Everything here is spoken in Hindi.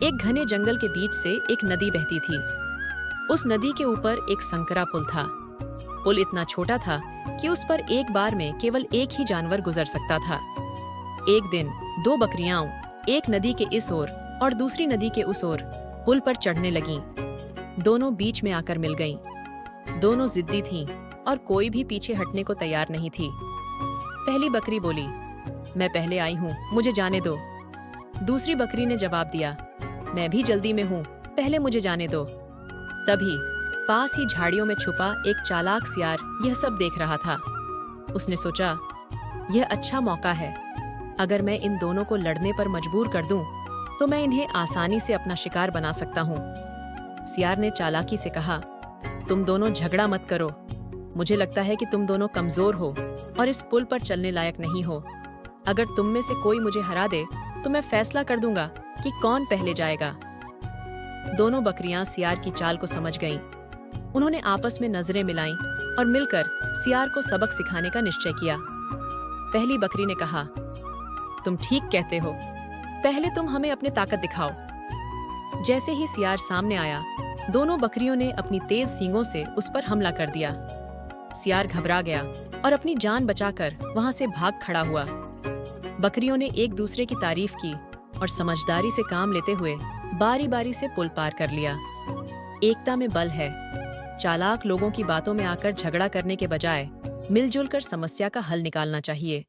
एक घने जंगल के बीच से एक नदी बहती थी। उस नदी के ऊपर एक संकरा पुल था। पुल इतना छोटा था कि उस पर एक बार में केवल एक ही जानवर गुजर सकता था। एक दिन दो बकरियां एक नदी के इस ओर और दूसरी नदी के उस ओर पुल पर चढ़ने लगीं। दोनों बीच में आकर मिल गईं। दोनों जिद्दी थीं और कोई भी पीछे हटने को तैयार नहीं थी। पहली बकरी बोली, मैं पहले आई हूँ, मुझे जाने दो। दूसरी बकरी ने जवाब दिया, मैं भी जल्दी में हूँ, पहले मुझे जाने दो। तभी पास ही झाड़ियों में छुपा एक चालाक सियार यह सब देख रहा था। उसने सोचा, यह अच्छा मौका है। अगर मैं इन दोनों को लड़ने पर मजबूर कर दूं, तो मैं इन्हें आसानी से अपना शिकार बना सकता हूँ। सियार ने चालाकी से कहा, तुम दोनों झगड़ा मत करो। मुझे लगता है कि तुम दोनों कमजोर हो और इस पुल पर चलने लायक नहीं हो। अगर तुम में से कोई मुझे हरा दे तो मैं फैसला कर दूंगा कि कौन पहले जाएगा। दोनों बकरियां सियार की चाल को समझ गईं। उन्होंने आपस में नजरें मिलाईं और मिलकर सियार को सबक सिखाने का निश्चय किया। पहली बकरी ने कहा, तुम ठीक कहते हो, पहले तुम हमें अपनी ताकत दिखाओ। जैसे ही सियार सामने आया, दोनों बकरियों ने अपनी तेज सींगों से उस पर हमला कर दिया। सियार घबरा गया और अपनी जान बचाकर वहां से भाग खड़ा हुआ। बकरियों ने एक दूसरे की तारीफ की और समझदारी से काम लेते हुए बारी बारी से पुल पार कर लिया। एकता में बल है। चालाक लोगों की बातों में आकर झगड़ा करने के बजाय मिलजुल कर समस्या का हल निकालना चाहिए।